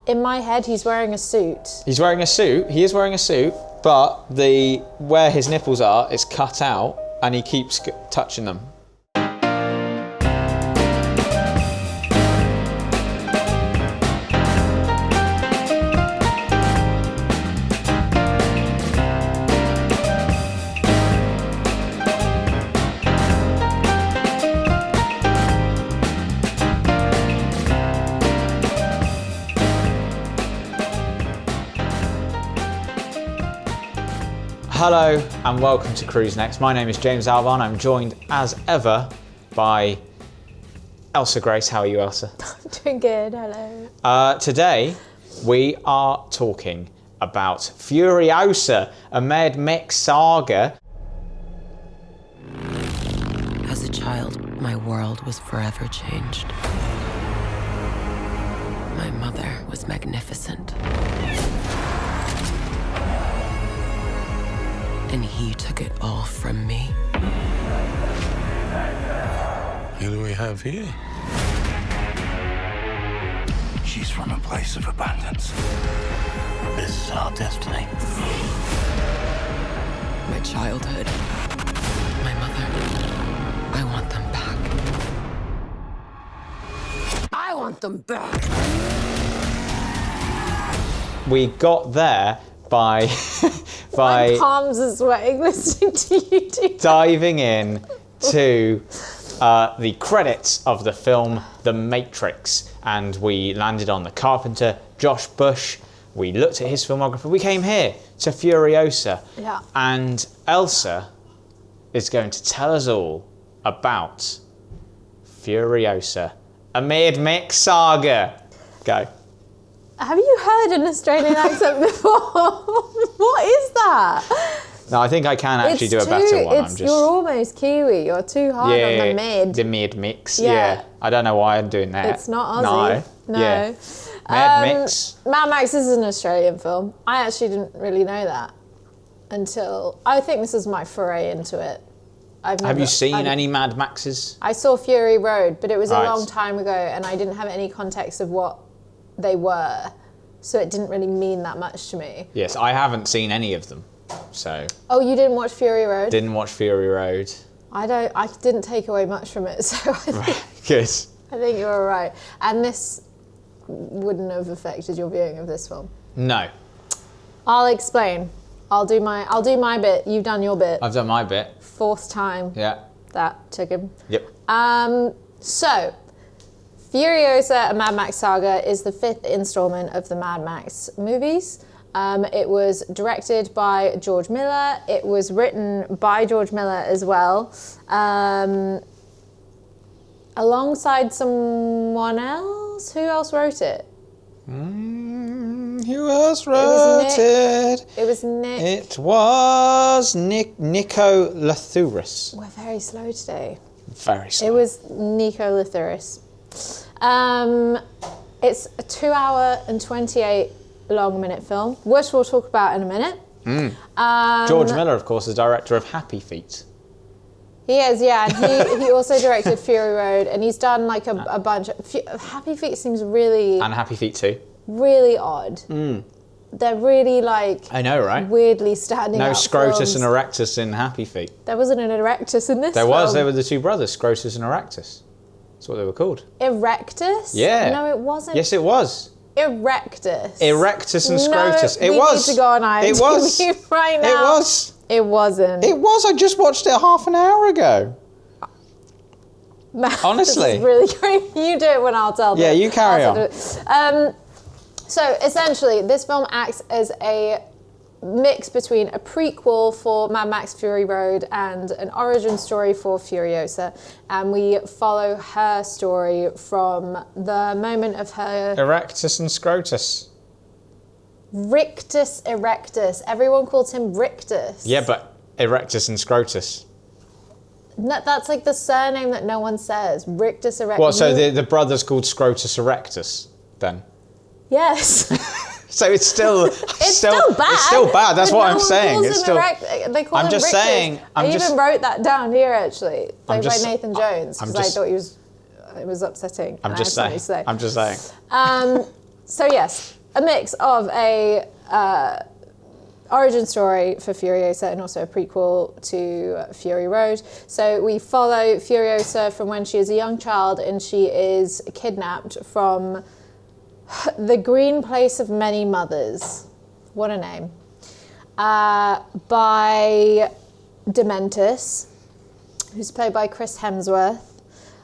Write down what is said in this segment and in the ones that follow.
In my head, he's wearing a suit. He's wearing a suit. He is wearing a suit, but where his nipples are is cut out, and he keeps touching them. Hello and welcome to Cruise Next. My name is James Albarn. I'm joined as ever by Elsa Grace. How are you, Elsa? I'm doing good, hello. Today we are talking about Furiosa, a Mad Max Saga. As a child, my world was forever changed. My mother was magnificent. And he took it all from me. Who do we have here? She's from a place of abundance. This is our destiny. My childhood, my mother, I want them back. I want them back! We got there by My palms are sweating listening to you do that. diving in to the credits of the film The Matrix, and we landed on the Carpenter Josh Bush. We looked at his filmography. We came here to Furiosa, Yeah. and Elsa is going to tell us all about Furiosa, a Mad Max Saga. Go. Have you heard an Australian accent before? What is that? No, I think I can actually do a better one. You're almost Kiwi. You're too hard on the mid. The Mad Mix. Yeah. Yeah. I don't know why I'm doing that. It's not Aussie. No. Yeah. Mad Mix. Mad Max is an Australian film. I actually didn't really know that until I think this is my foray into it. Have you seen any Mad Maxes? I saw Fury Road, but it was a Right. long time ago, and I didn't have any context of what they were, so it didn't really mean that much to me. Yes, I haven't seen any of them, so Oh, you didn't watch Fury Road? didn't watch Fury Road. I didn't take away much from it, so Good. I think you're all right. And this wouldn't have affected your viewing of this film. No, I'll explain. I'll do my bit. You've done your bit. I've done my bit. Fourth time Yeah. that took him. Yep. So, Furiosa, a Mad Max Saga, is the fifth installment of the Mad Max movies. It was directed by George Miller. It was written by George Miller as well, alongside someone else. Who else wrote it? Who else wrote it? It was Nick. It was Nico Lathuris. We're very slow today. Very slow. It was Nico Lathuris. It's a 2 hour and 28 long minute film, which we'll talk about in a minute. George Miller, of course, is director of Happy Feet. He is, yeah, and he also directed Fury Road, and he's done like a bunch of... Happy Feet seems really, And Happy Feet 2. really odd. They're really like... I know, right? Weirdly standing No out Scrotus films. and Erectus in Happy Feet. There wasn't an Erectus in this There film. was. They were the two brothers, Scrotus and Erectus. That's what they were called. Erectus? Yeah. No, it wasn't. Yes, it was. Erectus. Erectus and Scrotus. No, It we was. need to go on IMDb It was. right now. It was. It wasn't. It was. I just watched it half an hour ago. Honestly. This is really great. You do it when I'll tell them. Yeah, you carry I'll on. do it. So essentially, this film acts as a mix between a prequel for Mad Max Fury Road and an origin story for Furiosa, and we follow her story from the moment of her Erectus and Scrotus. Rictus Erectus. Everyone calls him Rictus. Yeah, but Erectus and Scrotus. No, that's like the surname that no one says. Rictus Erectus. Well, so the brother's called Scrotus Erectus, then? Yes. So it's still... It's still bad. It's still bad, that's but what no I'm one saying. calls It's him still... They call I'm him just Rictus. saying- I even wrote that down here, actually. Played by just- Nathan Jones, I'm because I just- thought it was upsetting. I'm and just I had saying. something to say. I'm just saying. So yes, a mix of a origin story for Furiosa and also a prequel to Fury Road. So we follow Furiosa from when she is a young child and she is kidnapped from the green place of many mothers. What a name. By Dementus, who's played by Chris Hemsworth.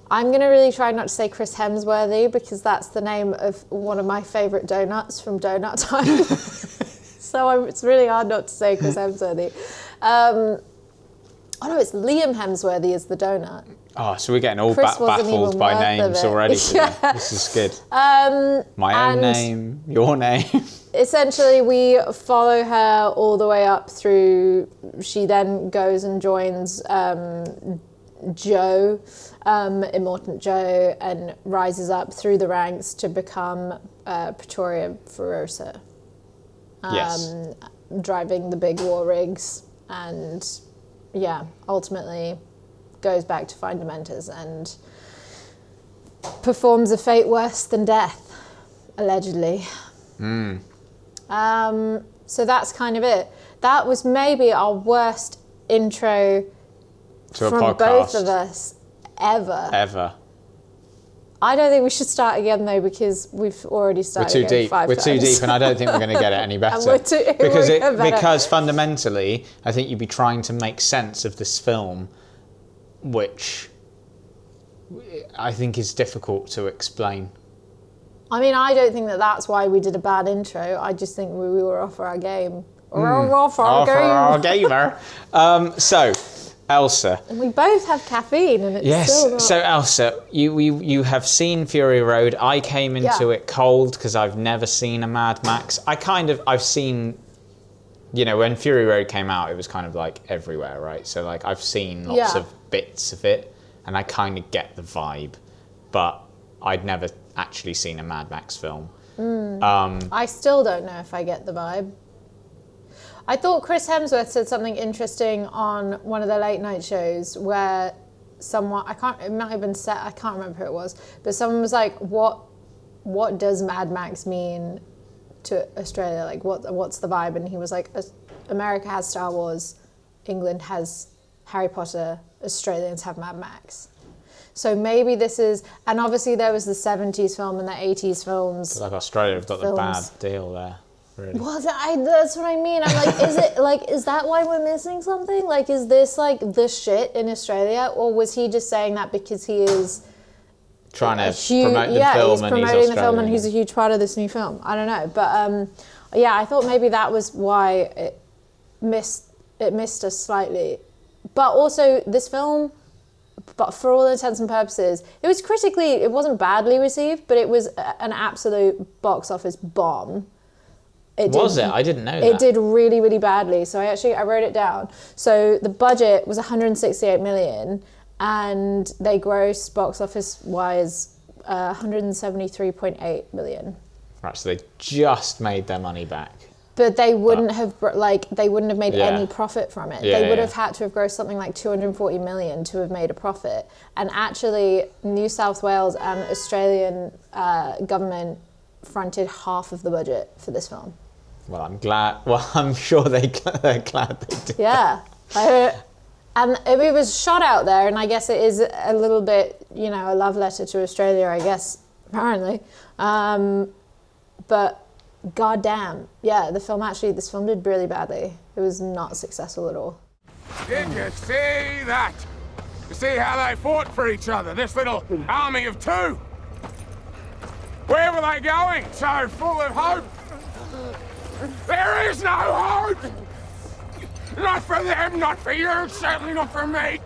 I'm going to really try not to say Chris Hemsworthy because that's the name of one of my favourite donuts from Donut Time. So it's really hard not to say Chris Hemsworthy. Oh no, it's Liam Hemsworthy is the donut. Oh, so we're getting all Chris wasn't baffled even by worth names of it. already today. Yeah. This is good. My own name, your name. Essentially, we follow her all the way up through. She then goes and joins Joe, Immortant Joe, and rises up through the ranks to become Pretoria Furiosa. Yes. Driving the big war rigs, and ultimately goes back to find Dementors and performs a fate worse than death, allegedly. So that's kind of it. That was maybe our worst intro To a from podcast. both of us ever. I don't think we should start again though because we've already We're started. too again deep. 5 We're times. too deep, and I don't think we're going to get it any better. it won't get better. Because fundamentally, I think you'd be trying to make sense of this film, which I think is difficult to explain. I mean, I don't think that that's why we did a bad intro. I just think we were off our game. We're off our game. Gamer. So, Elsa. And we both have caffeine, and it's still not... Yes. So, Elsa, you have seen Fury Road. I came into it cold because I've never seen a Mad Max. I've seen, when Fury Road came out, it was kind of like everywhere, right? So, like, I've seen lots of bits of it, and I kind of get the vibe, but I'd never actually seen a Mad Max film. I still don't know if I get the vibe. I thought Chris Hemsworth said something interesting on one of the late night shows where someone, it might have been set, I can't remember who it was, but someone was like, what does Mad Max mean to Australia? Like, what's the vibe? And he was like, America has Star Wars, England has Harry Potter, Australians have Mad Max. So maybe this is, and obviously there was the 70s film and the 80s films. Like Australia have got films. the bad deal there, really. Well, that's what I mean. I'm like, is that why we're missing something? Like, is this like the shit in Australia? Or was he just saying that because he is trying to promote the film he's and promoting the film and he's a huge part of this new film. I don't know. But I thought maybe that was why it missed us slightly. But also this film, but for all intents and purposes, it wasn't badly received, but it was an absolute box office bomb. I didn't know that. It did really, really badly. So I wrote it down. So the budget was 168 million and they grossed box office wise 173.8 million. Right, so they just made their money back. But they wouldn't have made any profit from it. They would have had to have grossed something like 240 million to have made a profit. And actually, New South Wales and Australian government fronted half of the budget for this film. Well, I'm glad. Well, I'm sure they're glad they did. Yeah, and it was shot out there, and I guess it is a little bit, a love letter to Australia, I guess, apparently. But goddamn, this film did really badly. It was not successful at all. Did you see that? You see how they fought for each other, this little army of two? Where were they going? So full of hope? There is no hope! Not for them, not for you, certainly not for me.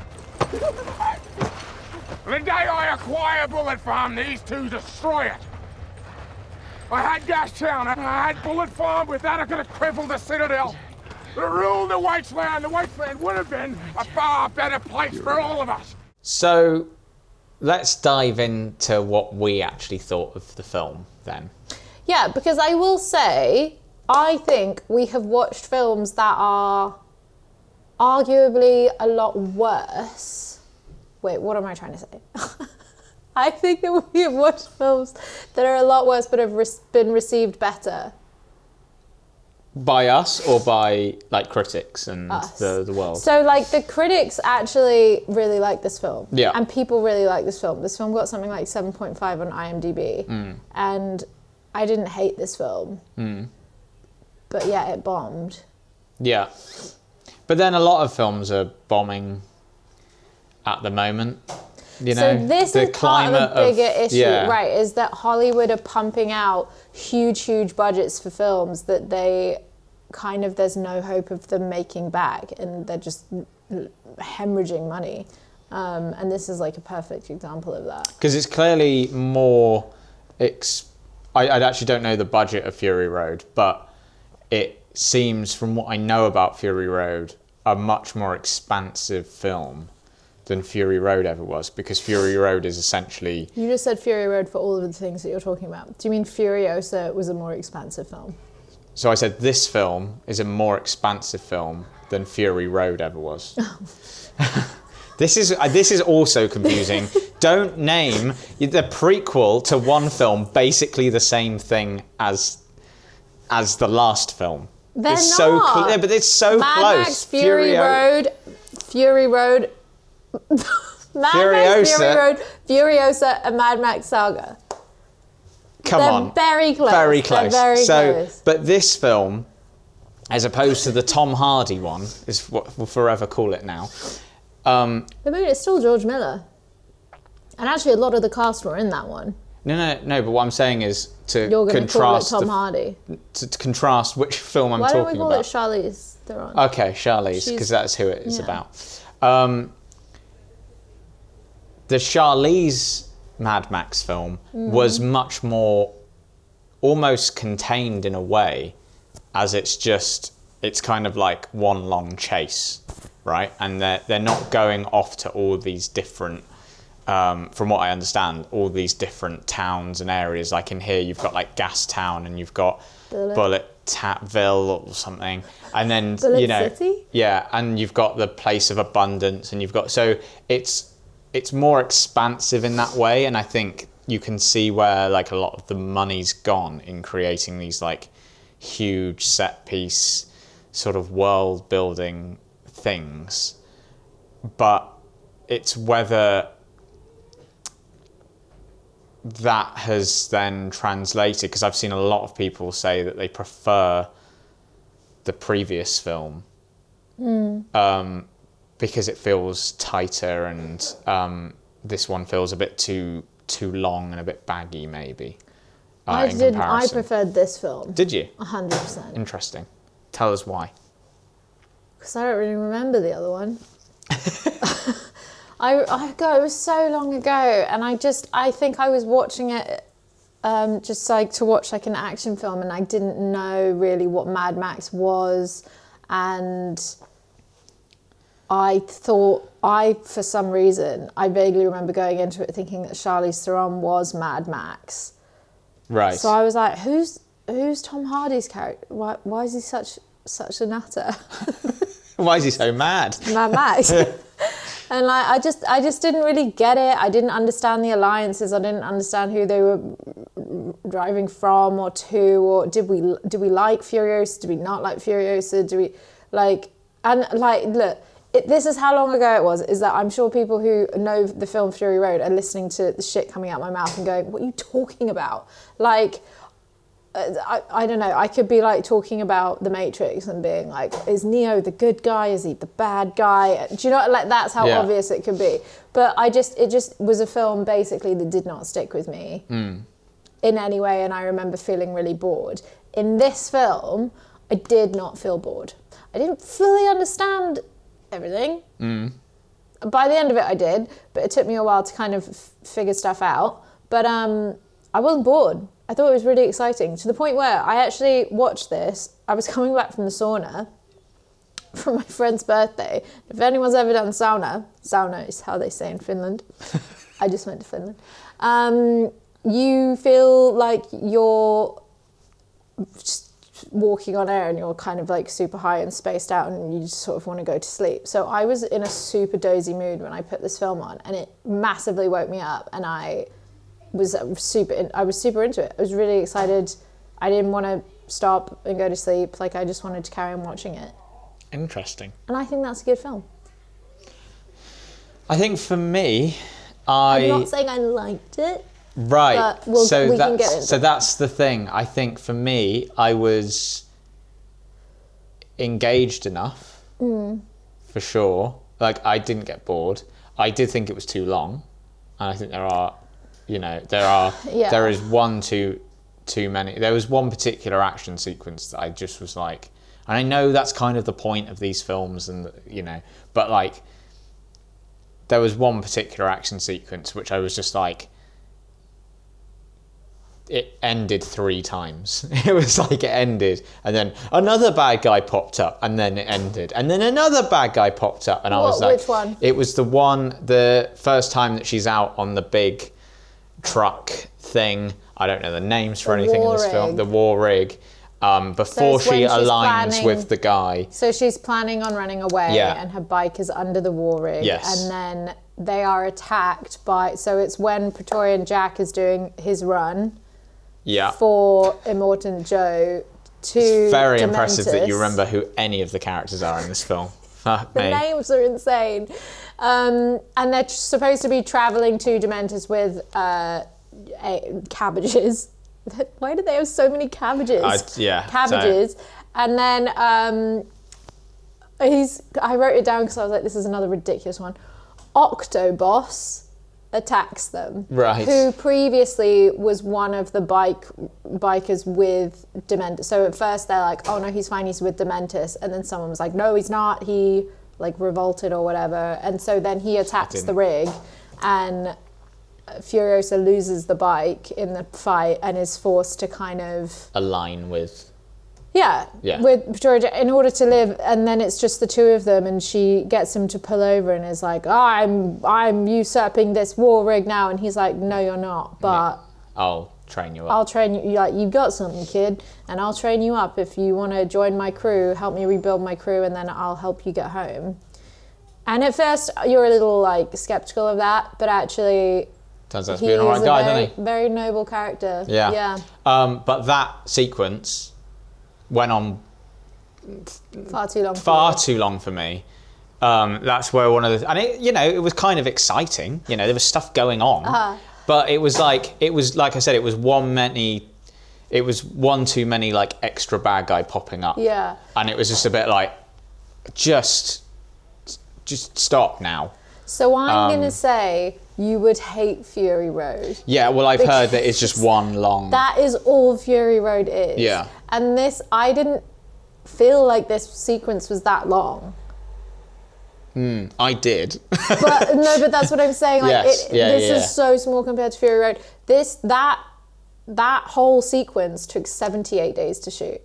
The day I acquire Bullet Farm, these two destroy it. I had Gastown, and I had Bullet Farm. With that, I could have crippled the Citadel. To rule the Wasteland would have been a far better place for all of us. So, let's dive into what we actually thought of the film then. Yeah, because I will say, I think we have watched films that are arguably a lot worse. Wait, what am I trying to say? I think that we have watched films that are a lot worse but have been received better. By us or by like critics and the world? So like the critics actually really like this film. Yeah. And people really like this film. This film got something like 7.5 on IMDb. And I didn't hate this film. But yeah, it bombed. Yeah. But then a lot of films are bombing at the moment. You know, so this the is part of a bigger issue, right, is that Hollywood are pumping out huge budgets for films that they kind of, there's no hope of them making back, and they're just hemorrhaging money. And this is like a perfect example of that. Because it's clearly more, I actually don't know the budget of Fury Road, but it seems from what I know about Fury Road, a much more expansive film than Fury Road ever was, because Fury Road is essentially... You just said Fury Road for all of the things that you're talking about. Do you mean Furiosa was a more expansive film? So I said this film is a more expansive film than Fury Road ever was. This is also confusing. Don't name the prequel to one film basically the same thing as the last film. They're it's not. So clear, but it's so Mad close. Max Fury Road, Mad Max Fury Road, Furiosa, and Mad Max Saga. They're very close. Very close. They're very close. But this film, as opposed to the Tom Hardy one, is what we'll forever call it now. But maybe it's still George Miller. And actually, a lot of the cast were in that one. No. But what I'm saying is to You're going to call it contrast Tom Hardy. to contrast which film I'm Why talking don't we call about. it Charlize Theron? Okay, Charlize, because that's who it is about. The Charlize Mad Max film was much more almost contained in a way, as it's kind of like one long chase, right? And they're not going off to all these different, from what I understand, all these different towns and areas. Like in here, you've got like Gas Town, and you've got Bulletville or something, and then Bullet City? Yeah, and you've got the Place of Abundance, and you've got, so it's more expansive in that way, and I think you can see where like a lot of the money's gone in creating these like huge set piece sort of world building things. But it's whether that has then translated, because I've seen a lot of people say that they prefer the previous film because it feels tighter, and this one feels a bit too long and a bit baggy, maybe. I preferred this film. Did you? 100%. Interesting. Tell us why. Because I don't really remember the other one. It was so long ago, and I think I was watching it just like to watch like an action film, and I didn't know really what Mad Max was, and I thought, for some reason, I vaguely remember going into it thinking that Charlize Theron was Mad Max. Right. So I was like, who's Tom Hardy's character? Why is he such a nutter? Why is he so mad? Mad Max. And like, I just didn't really get it. I didn't understand the alliances. I didn't understand who they were driving from or to, or did we like Furiosa? Did we not like Furiosa? Look, this is how long ago it was, is that I'm sure people who know the film Fury Road are listening to the shit coming out my mouth and going, what are you talking about? Like, I don't know, I could be like talking about The Matrix and being like, is Neo the good guy? Is he the bad guy? Do you know, like that's how obvious it could be. But it just was a film basically that did not stick with me in any way, and I remember feeling really bored. In this film, I did not feel bored. I didn't fully understand everything. By the end of it I did, but it took me a while to kind of figure stuff out. But I wasn't bored. I thought it was really exciting, to the point where I actually watched this. I was coming back from the sauna from my friend's birthday. If anyone's ever done sauna is how they say in Finland. I just went to Finland. You feel like you're walking on air and you're kind of like super high and spaced out and you just sort of want to go to sleep. So I was in a super dozy mood when I put this film on, and it massively woke me up, and I was super into it. I was really excited. I didn't want to stop and go to sleep. Like, I just wanted to carry on watching it. Interesting. And I think that's a good film. I think for me, I'm not saying I liked it. Right. But we can get into so it. that's the thing. I think for me, I was engaged enough, for sure. Like, I didn't get bored. I did think it was too long, and I think there is one too many. There was one particular action sequence that I just was like, and I know that's kind of the point of these films, and but like, there was one particular action sequence which I was just like, it ended 3 times. It was like, it ended, and then another bad guy popped up, and then it ended, and then another bad guy popped up, and I was like, which one? It was the first time that she's out on the big truck thing. I don't know the names for anything in this film. The war rig. Before she aligns with the guy. So she's planning on running away, Yeah. and her bike is under the war rig. Yes. And then they are attacked by... So it's when Praetorian Jack is doing his run Yeah. for Immortan Joe to It's very Dementus. impressive that you remember who any of the characters are in this film. Fuck The me. names are insane. And they're supposed to be travelling to Dementus with cabbages. Why do they have so many cabbages? Cabbages. And then I wrote it down because I was like, this is another ridiculous one. Octoboss attacks them. Right. Who previously was one of the bikers with Dementus. So at first they're like, oh no, he's fine, he's with Dementus. And then someone was like, no, he's not. He like revolted or whatever. And so then he attacks the rig, and Furiosa loses the bike in the fight and is forced to kind of align with with Victoria in order to live, and then it's just the two of them, and she gets him to pull over and is like, I'm usurping this war rig now, and he's like, no you're not, but I'll train you up. I'll train you, like, you've got something, kid, and I'll train you up if you want to join my crew, help me rebuild my crew, and then I'll help you get home. And at first you're a little like skeptical of that, but actually turns out to be an alright guy, doesn't he? Very noble character. Yeah. But that sequence went on far too long. Too long for me. That's where one of the, and it was kind of exciting. There was stuff going on, but it was like I said, it was one too many like extra bad guy popping up. Yeah. And it was just a bit like, just stop now. So I'm gonna say you would hate Fury Road. Yeah, well, I've heard that it's just one long... That is all Fury Road is. Yeah. And I didn't feel like this sequence was that long. I did. But that's what I'm saying. Like, Yes. This is so small compared to Fury Road. That whole sequence took 78 days to shoot.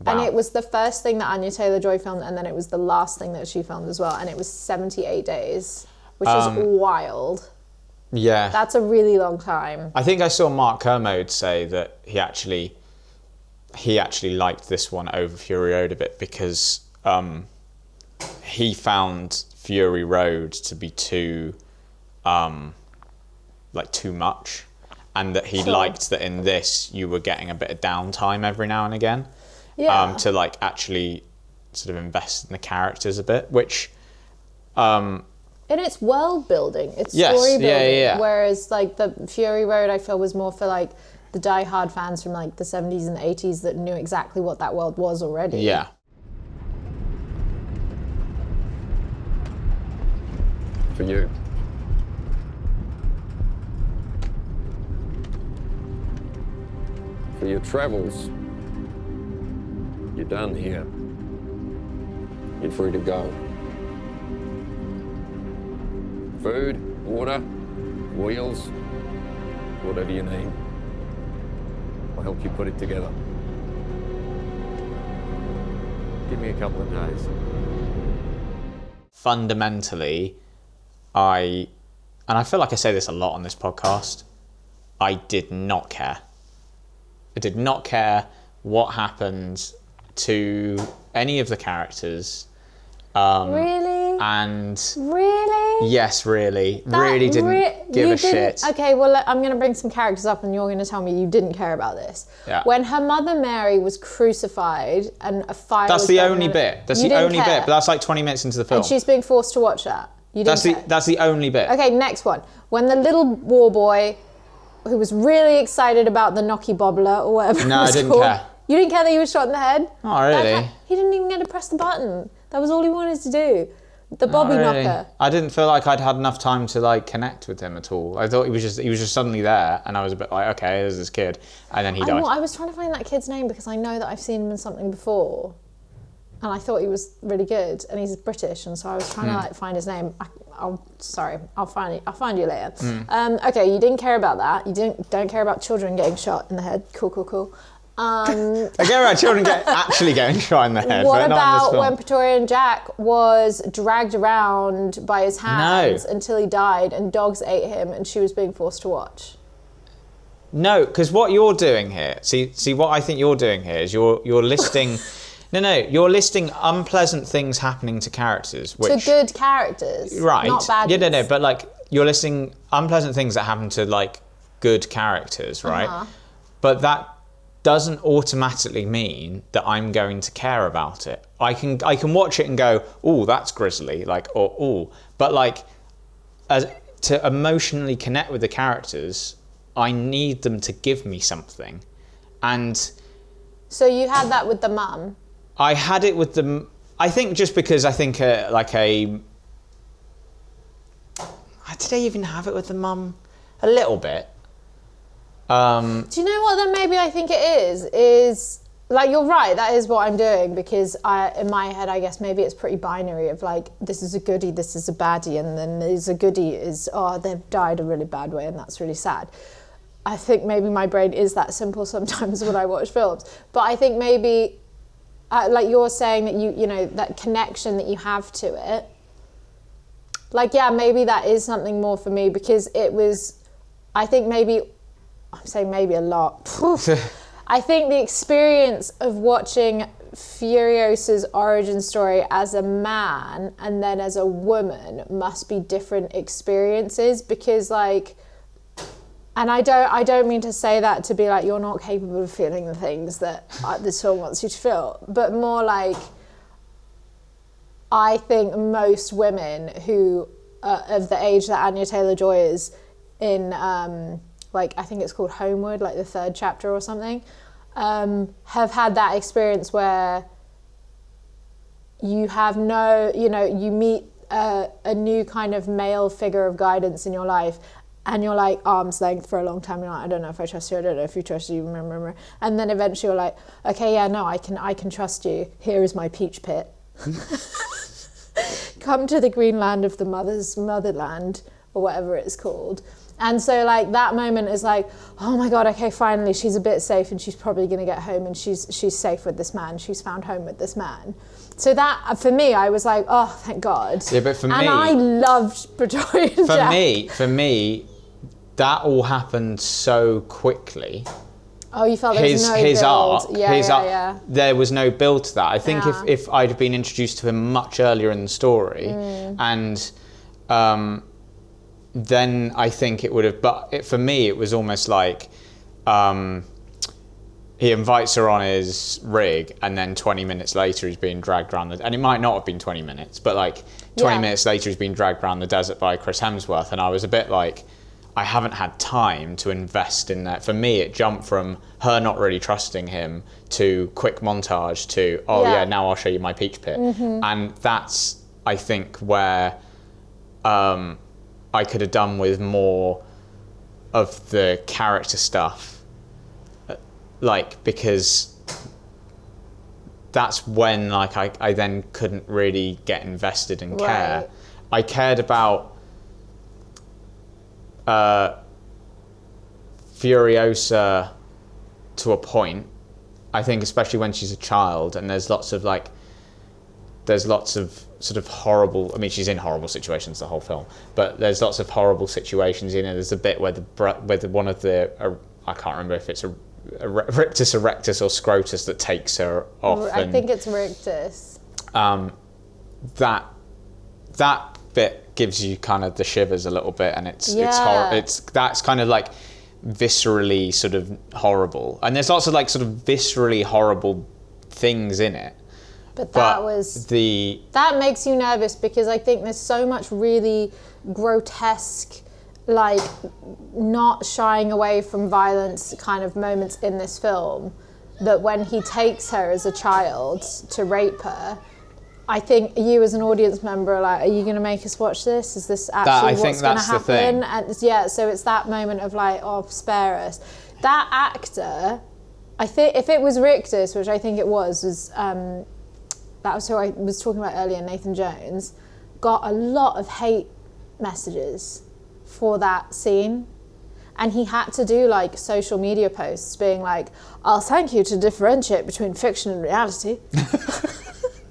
Wow. And it was the first thing that Anya Taylor-Joy filmed, and then it was the last thing that she filmed as well. And it was 78 days, which is wild. Yeah. That's a really long time. I think I saw Mark Kermode say that he actually liked this one over Fury Road a bit because he found Fury Road to be too much, and that he liked that in this you were getting a bit of downtime every now and again. Yeah. To like actually sort of invest in the characters a bit, which And it's world building, it's Yes, story building. yeah. Whereas like the Fury Road, I feel was more for like the die-hard fans from like the 70s and the 80s that knew exactly what that world was already. Yeah. For you. For your travels. You're done here. You're free to go. Food, water, wheels, whatever you need. I'll help you put it together. Give me a couple of days. Fundamentally, and I feel like I say this a lot on this podcast, I did not care. I did not care what happened to any of the characters. Really? And Really? yes, really didn't give a shit. Okay, well, I'm going to bring some characters up and you're going to tell me you didn't care about this. Yeah. When her mother Mary was crucified and a fire That's was the burning only on it, bit. That's you the didn't only care. bit. But that's like 20 minutes into the film. And she's being forced to watch that. You didn't care. That's the only bit. Okay, next one. When the little war boy, who was really excited about the Nocky Bobbler or whatever No, it was I didn't called, care. You didn't care that he was shot in the head? Not really. He didn't even get to press the button. That was all he wanted to do. The Bobby Not really. knocker. I didn't feel like I'd had enough time to like connect with him at all. I thought he was just suddenly there, and I was a bit like, okay, there's this kid, and then he died. I was trying to find that kid's name because I know that I've seen him in something before, and I thought he was really good, and he's British, and so I was trying to like find his name. I'll find you later. Okay, you didn't care about that. You don't care about children getting shot in the head. Cool. I care about children actually getting shot in the head. What but not in this about film. when Praetorian Jack was dragged around by his hands until he died and dogs ate him and she was being forced to watch? No, because what you're doing here, see what I think you're doing here is you're listing, you're listing unpleasant things happening to characters. Which, to good characters, right? not bad. Yeah, but like you're listing unpleasant things that happen to like good characters, right? But that doesn't automatically mean that I'm going to care about it. I can watch it and go, oh, that's grisly, but like to emotionally connect with the characters, I need them to give me something. And so you had that with the mum? I had it with the, I think just because I think did I even have it with the mum? A little bit. Do you know what then maybe I think it is like, you're right, that is what I'm doing, because in my head I guess maybe it's pretty binary of like, this is a goodie, this is a baddie, and then there's a goodie is, oh, they've died a really bad way and that's really sad. I think maybe my brain is that simple sometimes when I watch films, but I think maybe like you're saying that you know that connection that you have to it, like, yeah, maybe that is something more for me, because it was, I think maybe, I'm saying maybe a lot. I think the experience of watching Furiosa's origin story as a man and then as a woman must be different experiences, because like, and I don't mean to say that to be like you're not capable of feeling the things that this film wants you to feel, but more like, I think most women who are of the age that Anya Taylor-Joy is in, like I think it's called Homeward, like the 3rd chapter or something, have had that experience where you have you meet a new kind of male figure of guidance in your life, and you're like arm's length for a long time. You're like, I don't know if I trust you, I don't know if you trust you, remember. And then eventually you're like, okay, yeah, no, I can trust you. Here is my peach pit. Come to the green land of the motherland, or whatever it's called. And so like that moment is like, oh my God, okay, finally she's a bit safe and she's probably gonna get home and she's safe with this man. She's found home with this man. So that, for me, I was like, oh, thank God. Yeah, but for me... And I loved Praetorian Jack. For me, that all happened so quickly. Oh, you felt there was no his build. arc, Yeah. there was no build to that. I think Yeah. if I'd been introduced to him much earlier in the story, and then I think it would have. But for me, it was almost like he invites her on his rig, and then 20 minutes later he's being dragged around and it might not have been 20 minutes, but like 20 minutes later he's being dragged around the desert by Chris Hemsworth, and I was a bit like, I haven't had time to invest in that. For me, it jumped from her not really trusting him to quick montage to, now I'll show you my peach pit. And that's, I think, where I could have done with more of the character stuff. Like, because that's when like I then couldn't really get invested and care. Right. I cared about Furiosa to a point. I think especially when she's a child and there's lots of sort of horrible, I mean she's in horrible situations the whole film, but there's lots of horrible situations, you know. There's a bit where one of the I can't remember if it's Rictus Erectus or Scrotus that takes her off. I think it's Rictus. That bit gives you kind of the shivers a little bit, and it's that's kind of like viscerally sort of horrible, and there's lots of like sort of viscerally horrible things in it. But that makes you nervous because I think there's so much really grotesque, like not shying away from violence kind of moments in this film, that when he takes her as a child to rape her, I think you as an audience member are like, are you going to make us watch this? Is this actually what's going to happen? And yeah, so it's that moment of like, oh, spare us. That actor, I think if it was Rictus, which I think it was that was who I was talking about earlier, Nathan Jones, got a lot of hate messages for that scene. And he had to do like social media posts being like, I'll thank you to differentiate between fiction and reality.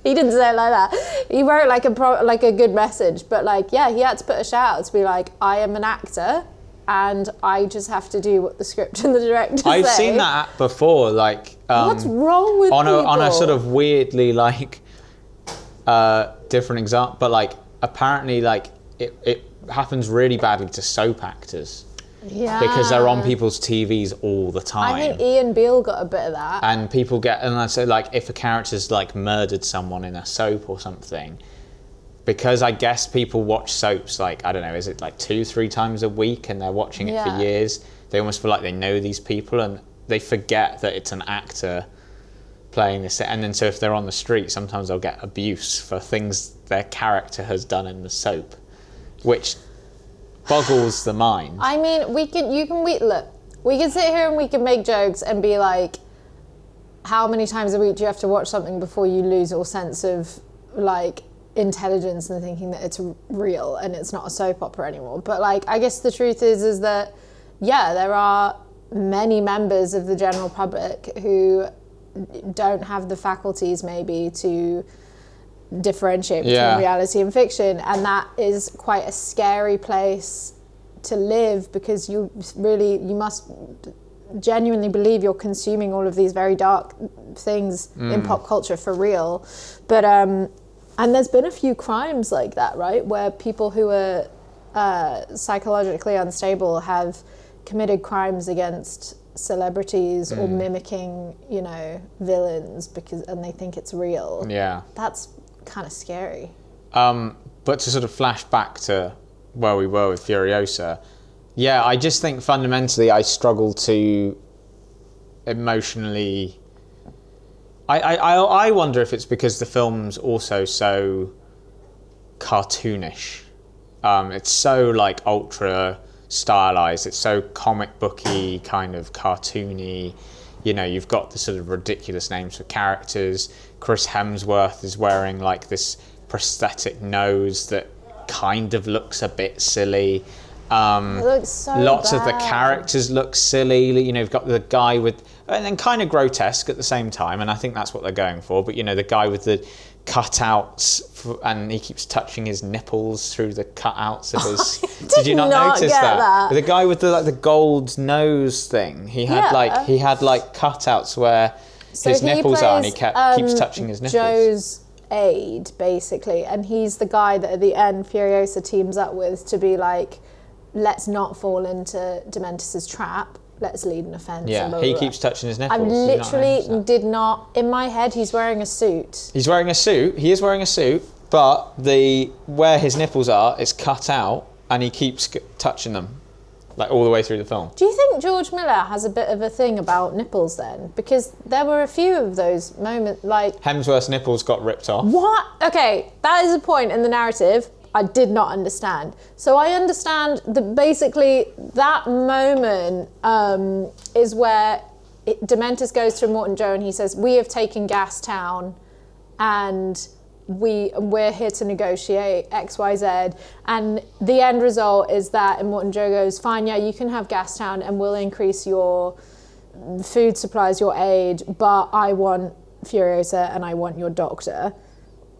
He didn't say it like that. He wrote like a good message, but like, yeah, he had to put a shout out to be like, I am an actor and I just have to do what the script and the director say. I've seen that before, like... what's wrong with people? On a sort of weirdly like different example, but like apparently like it happens really badly to soap actors. Yeah. Because they're on people's TVs all the time. I think Ian Beale got a bit of that. And people get, and I say like, if a character's like murdered someone in a soap or something, because I guess people watch soaps like, I don't know, is it like 2-3 times a week and they're watching it for years, they almost feel like they know these people and they forget that it's an actor playing this. And then so if they're on the street, sometimes they'll get abuse for things their character has done in the soap, which boggles the mind. I mean, we can sit here and we can make jokes and be like, how many times a week do you have to watch something before you lose all sense of like intelligence and thinking that it's real and it's not a soap opera anymore? But like, I guess the truth is that, yeah, there are many members of the general public who don't have the faculties maybe to differentiate between reality and fiction, and that is quite a scary place to live because you must genuinely believe you're consuming all of these very dark things in pop culture for real. But and there's been a few crimes like that, right, where people who are psychologically unstable have committed crimes against celebrities or mimicking, you know, villains and they think it's real. Yeah. That's kind of scary. But to sort of flash back to where we were with Furiosa, yeah, I just think fundamentally I struggle to emotionally... I wonder if it's because the film's also so cartoonish. It's so like ultra stylized, it's so comic booky, kind of cartoony. You know, you've got the sort of ridiculous names for characters. Chris Hemsworth is wearing like this prosthetic nose that kind of looks a bit silly. It looks so lots bad. of the characters look silly. You know, you've got the guy with, and then kind of grotesque at the same time, and I think that's what they're going for. But you know, the guy with the cutouts, and he keeps touching his nipples through the cutouts of his. Did you not notice that? The guy with the gold nose thing, he had like cutouts where his nipples are, and he keeps touching his nipples. Joe's aide, basically, and he's the guy that at the end Furiosa teams up with to be like, let's not fall into Dementus's trap. Let's lead an offence. Yeah, he keeps touching his nipples. I literally did not. In my head, he's wearing a suit. He's wearing a suit. He is wearing a suit, but where his nipples are is cut out, and he keeps touching them, like all the way through the film. Do you think George Miller has a bit of a thing about nipples then? Because there were a few of those moments, like Hemsworth's nipples got ripped off. What? Okay, that is a point in the narrative I did not understand. So I understand that basically that moment is where Dementus goes to Immortan Joe and he says, we have taken Gastown and we're here to negotiate XYZ. And the end result is that Immortan Joe goes, fine, yeah, you can have Gastown and we'll increase your food supplies, your aid, but I want Furiosa and I want your doctor,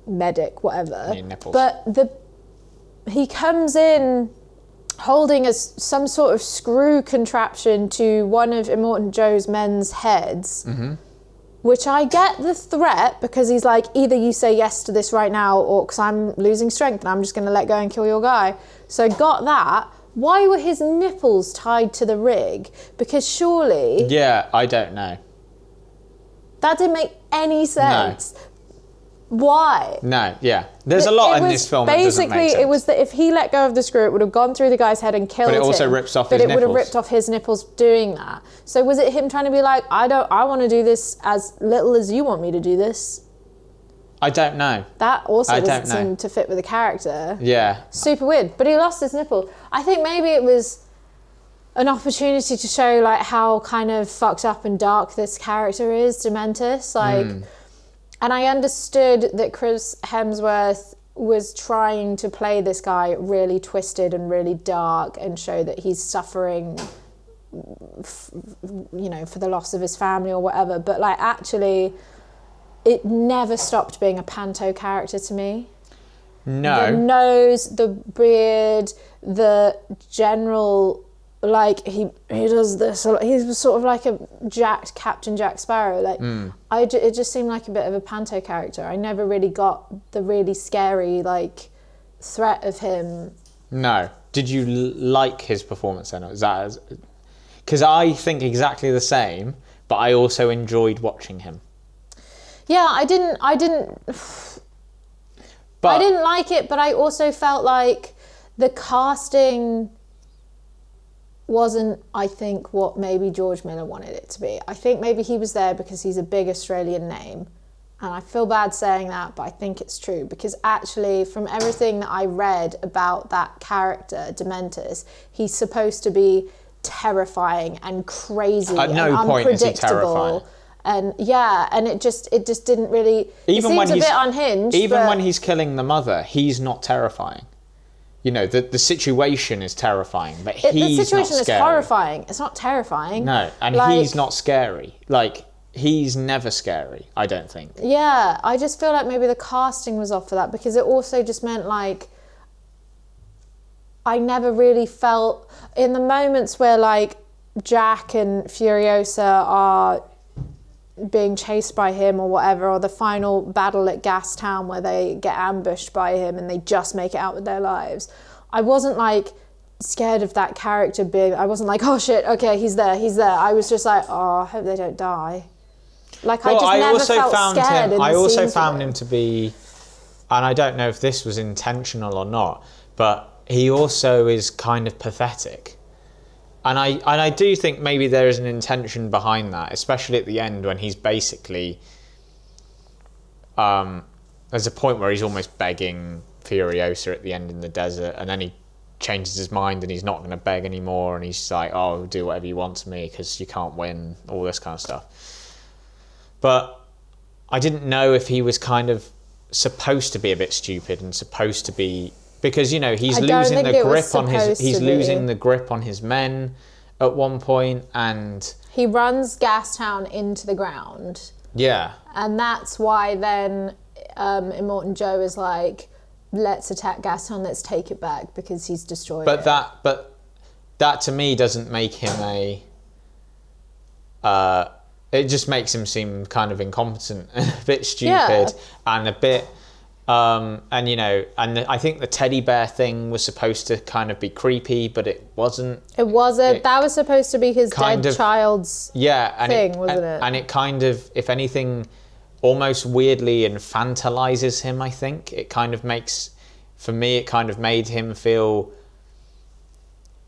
medic, whatever. Nipples. But he comes in holding some sort of screw contraption to one of Immortan Joe's men's heads, which I get the threat, because he's like, either you say yes to this right now, or because I'm losing strength and I'm just going to let go and kill your guy. So I got that. Why were his nipples tied to the rig? Because surely... Yeah, I don't know. That didn't make any sense. No. Why? No, yeah. There's a lot in this film that doesn't make sense. It was that if he let go of the screw, it would have gone through the guy's head and killed him. But it also rips off his nipples. But it would have ripped off his nipples doing that. So was it him trying to be like, I want to do this as little as you want me to do this? I don't know. That also doesn't seem to fit with the character. Yeah. Super weird. But he lost his nipple. I think maybe it was an opportunity to show like how kind of fucked up and dark this character is, Dementus. Like... And I understood that Chris Hemsworth was trying to play this guy really twisted and really dark and show that he's suffering, for the loss of his family or whatever. But like, actually, it never stopped being a panto character to me. No. The nose, the beard, the general... Like, he does this, he's sort of like a Captain Jack Sparrow. Like, it just seemed like a bit of a panto character. I never really got the really scary, like, threat of him. No. Did you like his performance then? Because I think exactly the same, but I also enjoyed watching him. Yeah, I didn't like it, but I also felt like the casting wasn't, I think, what maybe George Miller wanted it to be. I think maybe he was there because he's a big Australian name. And I feel bad saying that, but I think it's true. Because actually, from everything that I read about that character, Dementus, he's supposed to be terrifying and crazy and unpredictable. At no point is he terrifying. And yeah, and it just didn't really... Even it seems a bit unhinged. Even when he's killing the mother, he's not terrifying. You know, the situation is terrifying, but he's not scary. The situation is horrifying. It's not terrifying. No, and he's not scary. Like, he's never scary, I don't think. Yeah, I just feel like maybe the casting was off for that, because it also just meant, like, I never really felt... In the moments where, like, Jack and Furiosa are being chased by him or whatever, or the final battle at Gastown where they get ambushed by him and they just make it out with their lives, I wasn't like scared of that character being... I wasn't like, oh shit, okay, he's there. I was just like, oh, I hope they don't die. Like, I just never felt scared. I also found him to be, and I don't know if this was intentional or not, but he also is kind of pathetic. And I do think maybe there is an intention behind that, especially at the end when he's basically... there's a point where he's almost begging Furiosa at the end in the desert, and then he changes his mind and he's not going to beg anymore, and he's like, oh, do whatever you want to me because you can't win, all this kind of stuff. But I didn't know if he was kind of supposed to be a bit stupid and supposed to be... Because, you know, he's losing the grip on the grip on his men at one point, and he runs Gastown into the ground. Yeah. And that's why then Immortan Joe is like, let's attack Gastown, let's take it back, because he's destroyed it. But that to me doesn't make him a it just makes him seem kind of incompetent and a bit stupid and a bit and you know, and I think the teddy bear thing was supposed to kind of be creepy, but it wasn't. It wasn't. That was supposed to be his dead child's thing, wasn't it? And it kind of, if anything, almost weirdly infantilizes him, I think. It kind of makes, for me, it kind of made him feel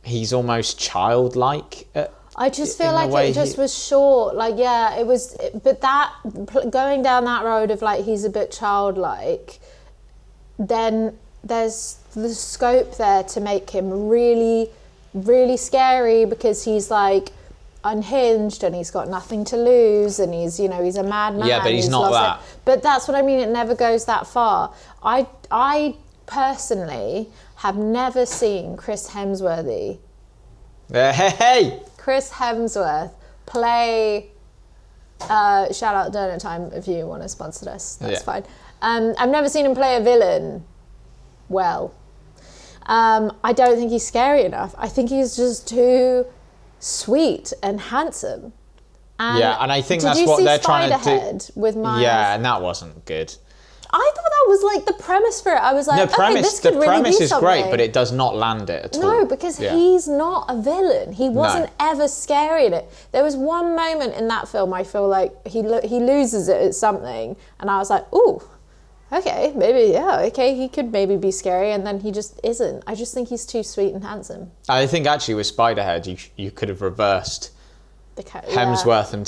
he's almost childlike. I just feel like it just was short. Like, yeah, it was, but that, going down that road of like, he's a bit childlike, then there's the scope there to make him really, really scary, because he's like unhinged and he's got nothing to lose, and he's, you know, he's a madman. Yeah, but he's not that. But that's what I mean, it never goes that far. I personally have never seen Chris Hemsworth play shout out Donut Time if you want to sponsor us, that's fine. I've never seen him play a villain well. I don't think he's scary enough. I think he's just too sweet and handsome. And and I think that's what they're trying to do. Spiderhead with Miles? Yeah, and that wasn't good. I thought that was like the premise for it. I was like, this could the really premise be is something. great, but it does not land it at all. No, because he's not a villain. He wasn't No. ever scary in it. There was one moment in that film I feel like he loses it at something, and I was like, ooh, okay, maybe, he could maybe be scary, and then he just isn't. I just think he's too sweet and handsome. I think actually with Spiderhead, you could have reversed Hemsworth and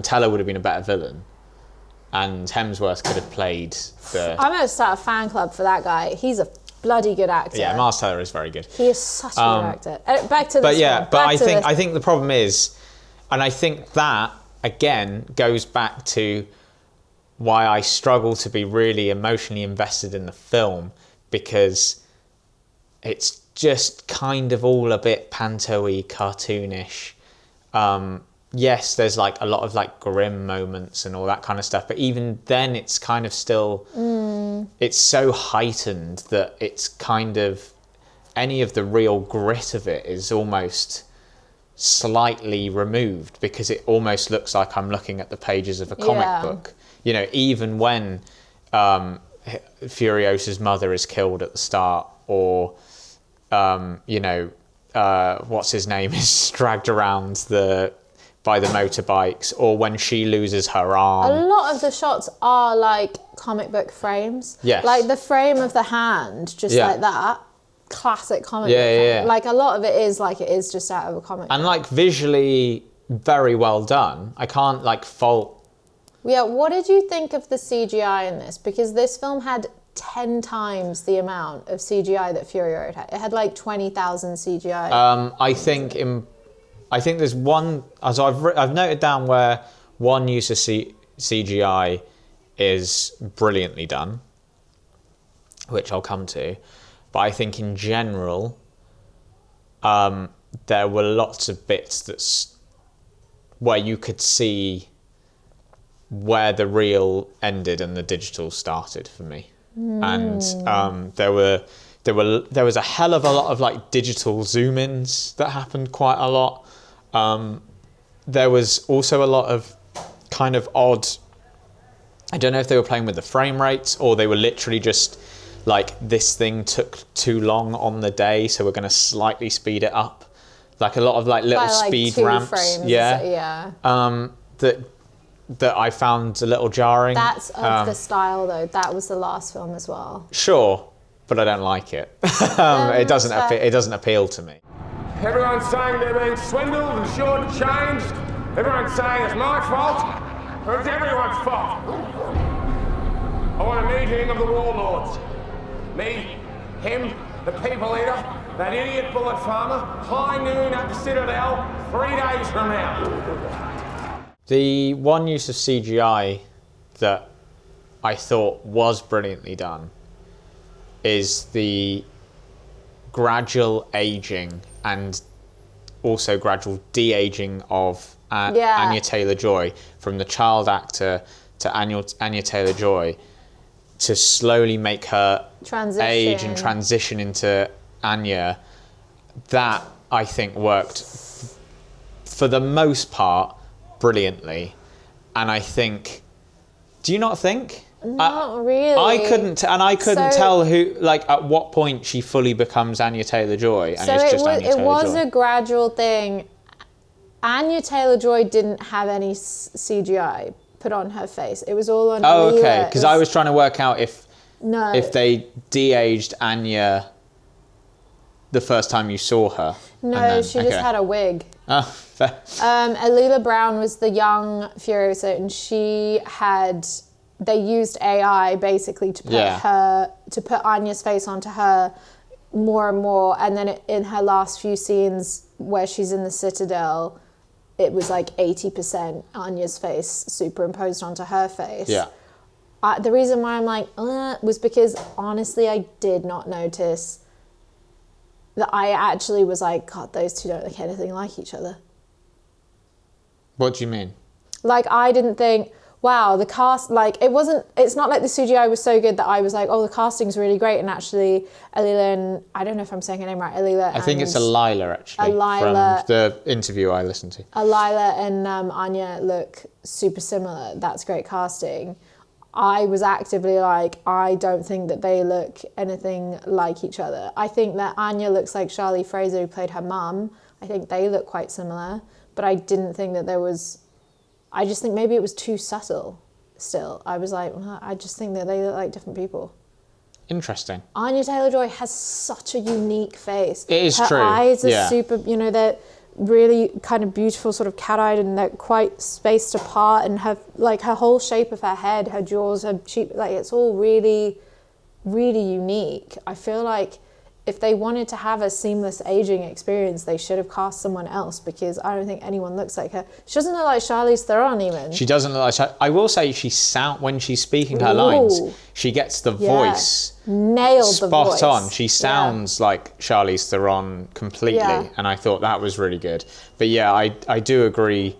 Teller would have been a better villain. And Hemsworth could have played the... I'm going to start a fan club for that guy. He's a bloody good actor. Yeah, Miles Teller is very good. He is such a good actor. Back to this But I think the problem is, and I think that, again, goes back to why I struggle to be really emotionally invested in the film, because it's just kind of all a bit panto-y, cartoonish. Yes, there's like a lot of like grim moments and all that kind of stuff, but even then it's kind of still, it's so heightened that it's kind of, any of the real grit of it is almost slightly removed, because it almost looks like I'm looking at the pages of a comic book. You know, even when Furiosa's mother is killed at the start, or, what's his name is dragged around by the motorbikes, or when she loses her arm. A lot of the shots are like comic book frames. Yes. Like the frame of the hand, just like that. Classic comic book frame. Like a lot of it is like it is just out of a comic book. And like visually very well done. I can't like fault. Yeah, what did you think of the CGI in this? Because this film had 10 times the amount of CGI that Fury Road had. It had like 20,000 CGI. I think there's one, as I've noted down where one use of CGI is brilliantly done, which I'll come to. But I think in general, there were lots of bits where you could see where the real ended and the digital started for me. And there was a hell of a lot of like digital zoom-ins that happened quite a lot. There was also a lot of kind of odd, I don't know if they were playing with the frame rates or they were literally just like, this thing took too long on the day, so we're going to slightly speed it up. Like a lot of like little speed ramps. Frames, That I found a little jarring. That's of the style though. That was the last film as well. Sure, but I don't like it. It doesn't appeal to me. Everyone's saying they're being swindled and shortchanged. Everyone's saying it's my fault, or it's everyone's fault. I want a meeting of the warlords. Me, him, the people eater, that idiot bullet farmer, high noon at the Citadel, 3 days from now. The one use of CGI that I thought was brilliantly done is the gradual aging and also gradual de-aging of Anya Taylor-Joy, from the child actor to Anya Taylor-Joy, to slowly make her age and transition into Anya. That, I think, worked for the most part brilliantly. And I think, do you not think? Not really. I couldn't tell who, like, at what point she fully becomes Anya Taylor-Joy, and it's just Anya Taylor-Joy. It was a gradual thing. Anya Taylor-Joy didn't have any CGI put on her face. It was all on. Oh, okay. Because I was trying to work out if No. If they de-aged Anya the first time you saw her. No, she just had a wig. Oh, fair. Alila Brown was the young Furiosa, and she had... They used AI basically to put Anya's face onto her more and more, and then in her last few scenes where she's in the Citadel, it was like 80% Anya's face superimposed onto her face. Yeah. The reason why I'm like, was because honestly I did not notice that. I actually was like, God, those two don't look anything like each other. What do you mean? Like, I didn't think, wow, the cast, like, it's not like the CGI was so good that I was like, oh, the casting's really great. And actually, Alila and, I don't know if I'm saying her name right, Alila. I think it's Alila, actually, Alila, from the interview I listened to. Alila and Anya look super similar. That's great casting. I was actively like, I don't think that they look anything like each other. I think that Anya looks like Charlie Fraser, who played her mum. I think they look quite similar, but I didn't think that there was, I just think maybe it was too subtle still. I was like, well, I just think that they look like different people. Interesting. Anya Taylor-Joy has such a unique face. It is her true. Her eyes are yeah. super, you know, they're really kind of beautiful, sort of cat-eyed, and they're quite spaced apart, and her whole shape of her head, her jaws, her cheek, like it's all really, really unique. I feel like if they wanted to have a seamless aging experience, they should have cast someone else, because I don't think anyone looks like her. She doesn't look like Charlize Theron even. She doesn't look like... I will say when she's speaking her lines, she gets the voice nailed the voice. Spot on. She sounds like Charlize Theron completely, and I thought that was really good. But yeah, I do agree.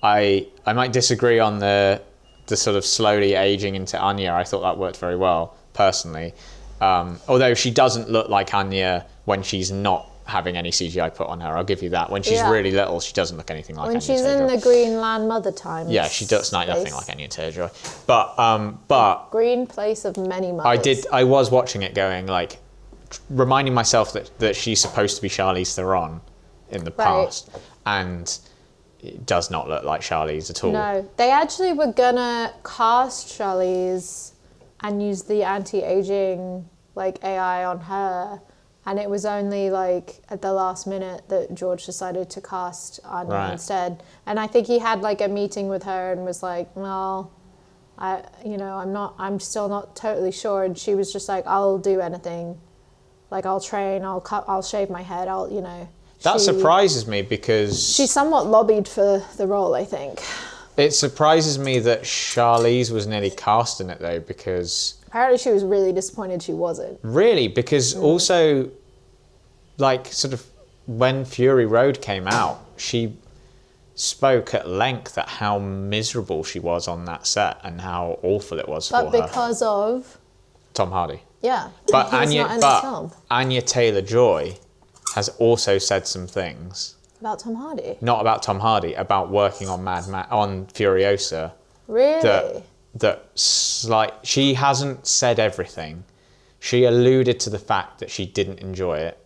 I might disagree on the sort of slowly aging into Anya. I thought that worked very well, personally. Although she doesn't look like Anya when she's not having any CGI put on her, I'll give you that. When she's really little, she doesn't look anything like Anya Taylor-Joy. When she's in the Greenland Mother times. Yeah, she does nothing like Anya Taylor-Joy. But green place of many mothers. I was watching it going, like, reminding myself that she's supposed to be Charlize Theron in the past, and it does not look like Charlize at all. No, they actually were gonna cast Charlize and use the anti-aging like AI on her, and it was only like at the last minute that George decided to cast Anya instead. And I think he had like a meeting with her and was like, well, I'm still not totally sure. And she was just like, I'll do anything, like I'll train, I'll shave my head, That surprises me, because she somewhat lobbied for the role, I think. It surprises me that Charlize was nearly cast in it, though, because... Apparently she was really disappointed she wasn't. Really? Because also, like, sort of, when Fury Road came out, she spoke at length at how miserable she was on that set and how awful it was for her. But because of... Tom Hardy. Yeah. But he's not in the film. Anya Taylor-Joy has also said some things... About Tom Hardy? Not about Tom Hardy, about working on on Furiosa. Really? She hasn't said everything. She alluded to the fact that she didn't enjoy it.